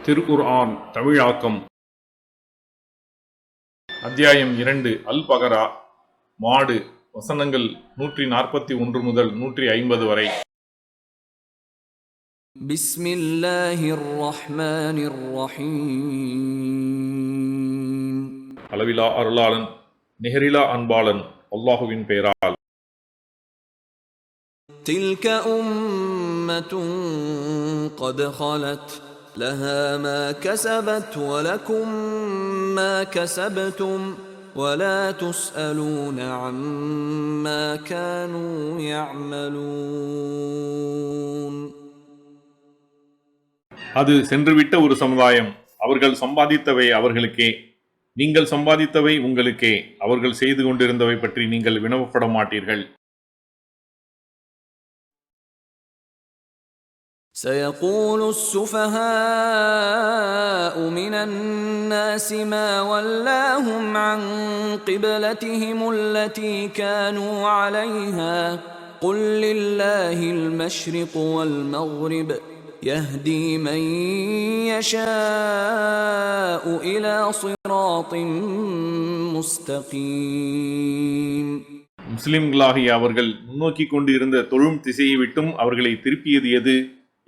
திருக்குர்ஆன் தமிழாக்கம் அத்தியாயம் 2 அல் பகரா மாடு வசனங்கள் 141 முதல் 150 வரை. பிஸ்மில்லாஹிர் ரஹ்மானிர் ரஹீம். அளவிலா அருளாளன் நிகரிலா அன்பாளன் அல்லாஹுவின் பெயரால். தில்க உம்மத்துன் கத் ஹலத் லஹா மா கஸபத் வலகும் மா கஸப்தும் வலா துஸ்அலூன அம்மா கானூ யஅமலூன். அது சென்றுவிட்ட ஒரு சமுதாயம். அவர்கள் சம்பாதித்தவை அவர்களுக்கே, நீங்கள் சம்பாதித்தவை உங்களுக்கே. அவர்கள் செய்து கொண்டிருந்தவை பற்றி நீங்கள் வினவப்பட மாட்டீர்கள். سيقول السفهاء من الناس ما ولاهم عن قبلتهم التي كانوا عليها قل لله المشرق والمغرب يهدي من يشاء إلى صراط مستقيم. முஸ்லிம்களாகிய அவர்கள் முன்னோக்கி கொண்டு இருந்த தொழும் திசையை விட்டும் அவர்களை திருப்பியது எது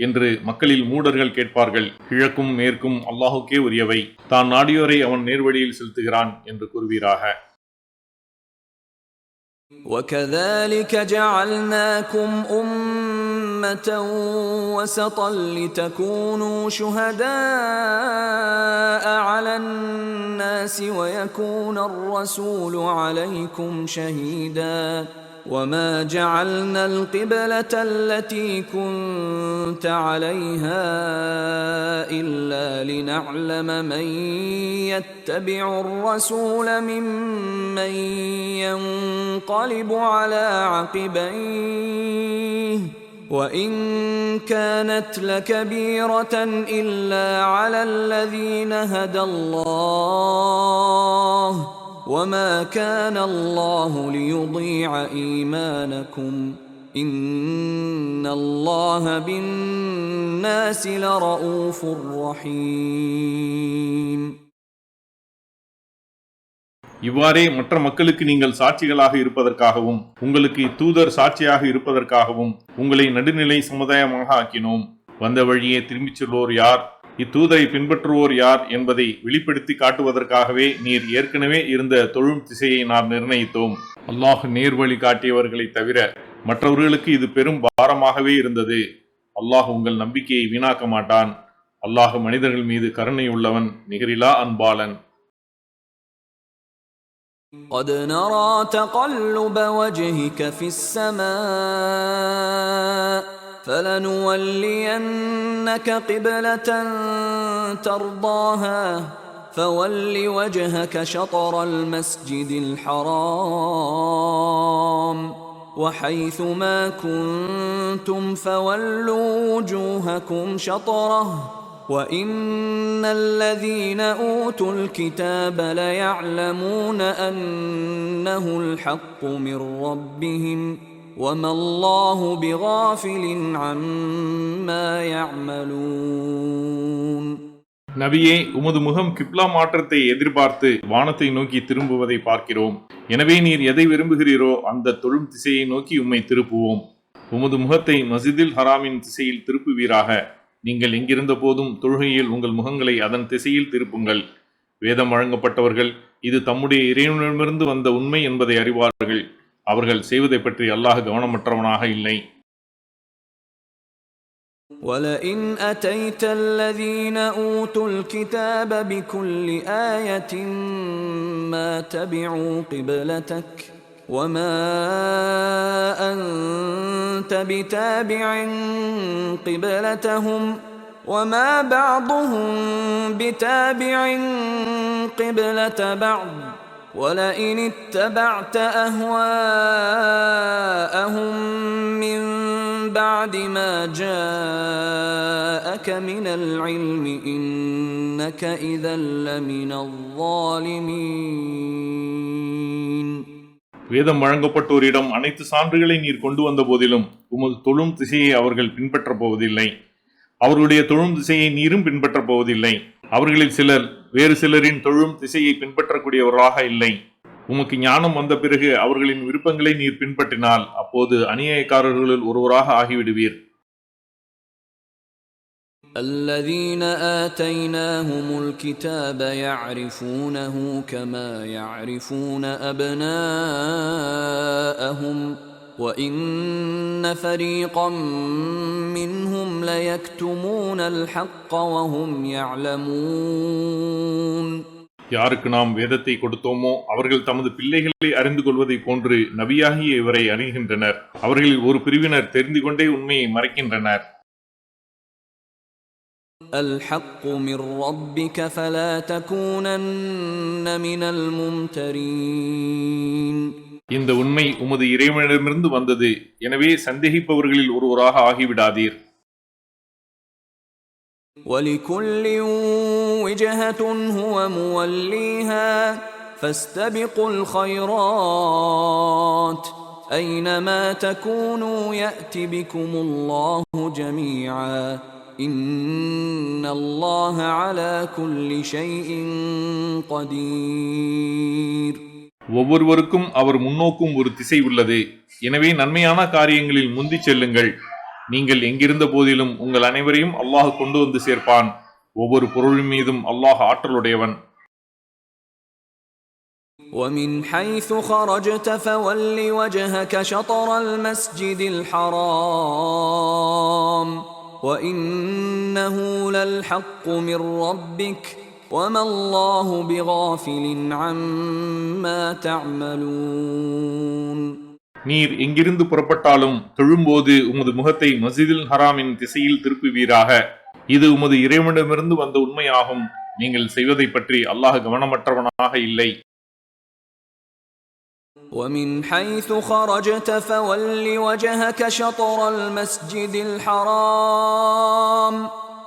என்று மக்களில் மூடர்கள் கேட்பார்கள். கிழக்கும் மேற்கும் அல்லாஹுக்கே உரியவை, தான் நாடியோரை அவன் நேர்வழியில் செலுத்துகிறான் என்று கூறுவீராக. وَكَذَلِكَ جَعَلْنَاكُمْ أُمَّةً وَسَطًا لِتَكُونُوا شُهَدَاءَ عَلَى النَّاسِ وَيَكُونَ الرَّسُولُ عَلَيْكُمْ شَهِيدًا وَمَا جَعَلْنَا الْقِبْلَةَ الَّتِي كُنْتَ عَلَيْهَا إِلَّا لِنَعْلَمَ مَنْ يَتَّبِعُ الرَّسُولَ مِمَّنْ يَنْقَلِبُ عَلَى عَقِبَيْهِ وَإِنْ كَانَتْ لَكَبِيرَةً إِلَّا عَلَى الَّذِينَ هَدَى اللَّهُ وَمَا كَانَ اللَّهُ لِيُضِيعَ إِيمَانَكُمْ إِنَّ اللَّهَ بِالنَّاسِ لَرَءُوفٌ رَحِيمٌ. இவ்வாறே மற்ற மக்களுக்கு நீங்கள் சாட்சிகளாக இருப்பதற்காகவும் உங்களுக்கு தூதர் சாட்சியாக இருப்பதற்காகவும் உங்களை நடுநிலை சமுதாயமாக ஆக்கினோம். வந்த வழியே திரும்பிச் செல்வோர் யார், இத்தூதரை பின்பற்றுவோர் யார் என்பதை வெளிப்படுத்தி காட்டுவதற்காகவே நீர் ஏற்கனவே இருந்த தொழும் திசையை நாம் நிர்ணயித்தோம். அல்லாஹ் நேர்வழி காட்டியவர்களை தவிர மற்றவர்களுக்கு இது பெரும் பாரமாகவே இருந்தது. அல்லாஹ் உங்கள் நம்பிக்கையை வீணாக்க மாட்டான். அல்லாஹ் மனிதர்கள் மீது கருணை உள்ளவன், நிகரிலா அன்பாளன். قد نرى تقلب وجهك في السماء فلنولينك قبلة ترضاها فول وجهك شطر المسجد الحرام وحيث ما كنتم فولوا وجوهكم شطره وَإِنَّ الَّذِينَ أُوتُوا الْكِتَابَ لَيَعْلَمُونَ أَنَّهُ الْحَقُّ مِنْ رَبِّهِمْ وَمَا اللَّهُ بِغَافِلٍ عَمَّا يَعْمَلُونَ. நபியே, உமது முகம் கிப்லா மாற்றத்தை எதிர்பார்த்து வானத்தை நோக்கி திரும்புவதை பார்க்கிறோம். எனவே நீர் எதை விரும்புகிறீரோ அந்த தொழும் திசையை நோக்கி உம்மை திருப்புவோம். உமது முகத்தை மஸ்ஜிதுல் ஹராமின் திசையில் திருப்புவீராக. நீங்கள் எங்கிருந்த போதும் தொழுகையில் உங்கள் முகங்களை அதன் திசையில் திருப்புங்கள். வேதம் வழங்கப்பட்டவர்கள் இது தம்முடைய இறைவனிடமிருந்து வந்த உண்மை என்பதை அறிவார்கள். அவர்கள் செய்வதை பற்றி அல்லாஹ் கவனமற்றவனாக இல்லை. وَلَئِنْ أَتَيْتَ الَّذِينَ أُوتُوا الْكِتَابَ بِكُلِّ آيَةٍ مَا تَبِعُوا قِبْلَتَكَ وَمَا أَنْتَ بِتَابِعٍ قِبْلَتَهُمْ وَمَا بَعْضُهُمْ بِتَابِعٍ قِبْلَةَ بَعْضٍ وَلَئِنِ اتَّبَعْتَ أَهْوَاءَهُمْ مِنْ بَعْدِ مَا جَاءَكَ مِنَ الْعِلْمِ إِنَّكَ إِذًا لَمِنَ الظَّالِمِينَ. வேதம் வழங்கப்பட்டோரிடம் அனைத்து சான்றுகளை நீர் கொண்டு வந்த போதிலும் உமது தொழும் திசையை அவர்கள் பின்பற்றப் போவதில்லை. அவர்களுடைய தொழும் திசையை நீரும் பின்பற்றப் போவதில்லை. அவர்களில் சிலர் வேறு சிலரின் தொழும் திசையை பின்பற்றக்கூடியவர்களாக இல்லை. உமக்கு ஞானம் வந்த பிறகு அவர்களின் விருப்பங்களை நீர் பின்பற்றினால் அப்போது அநியாயக்காரர்களில் ஒருவராக ஆகிவிடுவீர். الذين آتيناهم الكتاب يعرفونه كما يعرفون أبناءهم وإن فريقا منهم ليكتمون الحق وهم يعلمون. யாருக்கு நாம் வேதத்தை கொடுத்தோமோ அவர்கள் தமது பிள்ளைகளை அறிந்து கொள்வதை போன்று நபியாகிய இவரை அறிகின்றனர். அவர்களில் ஒரு பிரிவினர் தெரிந்து கொண்டே உண்மையை மறைக்கின்றனர். الحق من ربك فلا تكونن من الممترين. இந்த உண்மை உமது இறைவனிடமிருந்து வந்தது, எனவே சந்தேகிப்பவர்களில் ஒருவராக ஆகிவிடாதீர். وَلِكُلٍّ وِجْهَةٌ هُوَ مُوَلِّيهَا فَاسْتَبِقُوا الْخَيْرَاتِ أَيْنَمَا تَكُونُوا يَأْتِ بِكُمُ اللَّهُ جَمِيعًا إِنَّ اللَّهَ عَلَى كُلِّ شَيْءٍ قَدِيرٌ. ஒவ்வொருவருக்கும் அவர் முன்னோக்கும் ஒரு திசை உள்ளது. எனவே நன்மையான காரியங்களில் முந்தி செல்லுங்கள். நீங்கள் எங்கிருந்த போதிலும் உங்கள் அனைவரையும் அல்லாஹ் கொண்டு வந்து சேர்ப்பான். ஒவ்வொரு பொருளின் மீதும் அல்லாஹ் ஆற்றலுடையவன். وَمِنْ حَيْثُ خَرَجْتَ فَوَلِّ وَجْهَكَ شَطْرَ الْمَسْجِدِ الْحَرَامِ وَإِنَّهُ لَلْحَقُّ مِنْ رَبِّكَ وَمَا اللَّهُ بِغَافِلٍ عَمَّا تَعْمَلُونَ. நீர் எங்கிருந்து புறப்பட்டாலும் தொழும்போது உமது முகத்தை மஸ்ஜிதுல் ஹராமின் திசையில் திருப்புவீராக. இது உமது இறைவனிடமிருந்து வந்த உண்மையாகும். நீங்கள் செய்வதை பற்றி அல்லாஹ் கவனமற்றவனாக இல்லை. وَمِنْ حَيْثُ خَرَجْتَ فَوَلِّ وَجْهَكَ شَطْرَ الْمَسْجِدِ الْحَرَامِ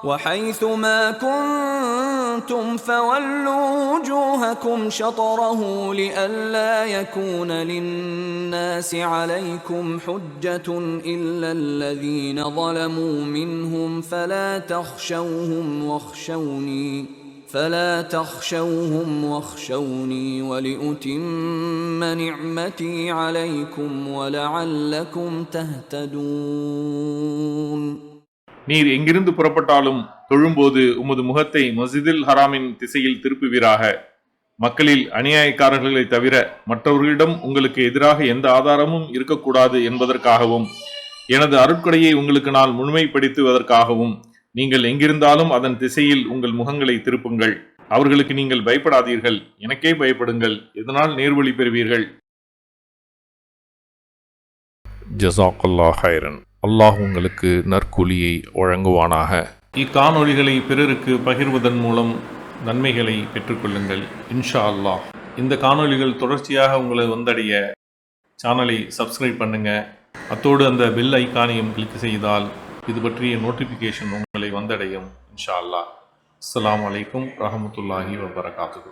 وَحَيْثُ مَا كُنْتُمْ فَوَلُّوا وُجُوهَكُمْ شَطْرَهُ لِئَلَّا يَكُونَ لِلنَّاسِ عَلَيْكُمْ حُجَّةٌ إِلَّا الَّذِينَ ظَلَمُوا مِنْهُمْ فَلَا تَخْشَوْهُمْ وَاخْشَوْنِي وَلِأُتِمَّ نِعْمَتِي عَلَيْكُمْ وَلَعَلَّكُمْ تَهْتَدُونَ. நீர் எங்கிருந்து புறப்பட்டாலும் தொழும்போது உமது முகத்தை மஸ்ஜிதுல் ஹராமின் திசையில் திருப்புவீராக. மக்களில் அநியாயக்காரர்களை தவிர மற்றவர்களிடம் உங்களுக்கு எதிராக எந்த ஆதாரமும் இருக்கக்கூடாது என்பதற்காகவும் எனது அருட்கொடையை உங்களுக்கு நான் முழுமைப்படுத்துவதற்காகவும் நீங்கள் எங்கிருந்தாலும் அதன் திசையில் உங்கள் முகங்களை திருப்புங்கள். அவர்களுக்கு நீங்கள் பயப்படாதீர்கள், எனக்கே பயப்படுங்கள். இதனால் நேர்வழி பெறுவீர்கள். ஜஸாக்கல்லாஹ் ஹைரன். அல்லாஹ் உங்களுக்கு நற்கூலியை வழங்குவானாக. இக்காணொளிகளை பிறருக்கு பகிர்வதன் மூலம் நன்மைகளை பெற்றுக்கொள்ளுங்கள் இன்ஷா அல்லாஹ். இந்த காணொளிகள் தொடர்ச்சியாக உங்களை வந்தடைய சேனலை சப்ஸ்கிரைப் பண்ணுங்க. அத்தோடு அந்த பெல் ஐக்கானையும் கிளிக் செய்தால் இது பற்றிய நோட்டிஃபிகேஷன் உங்களை வந்தடையும் இன்ஷா அல்லாஹ். அஸ்ஸலாமு அலைக்கும் ரஹமத்துல்லாஹி வபரகாத்துஹு.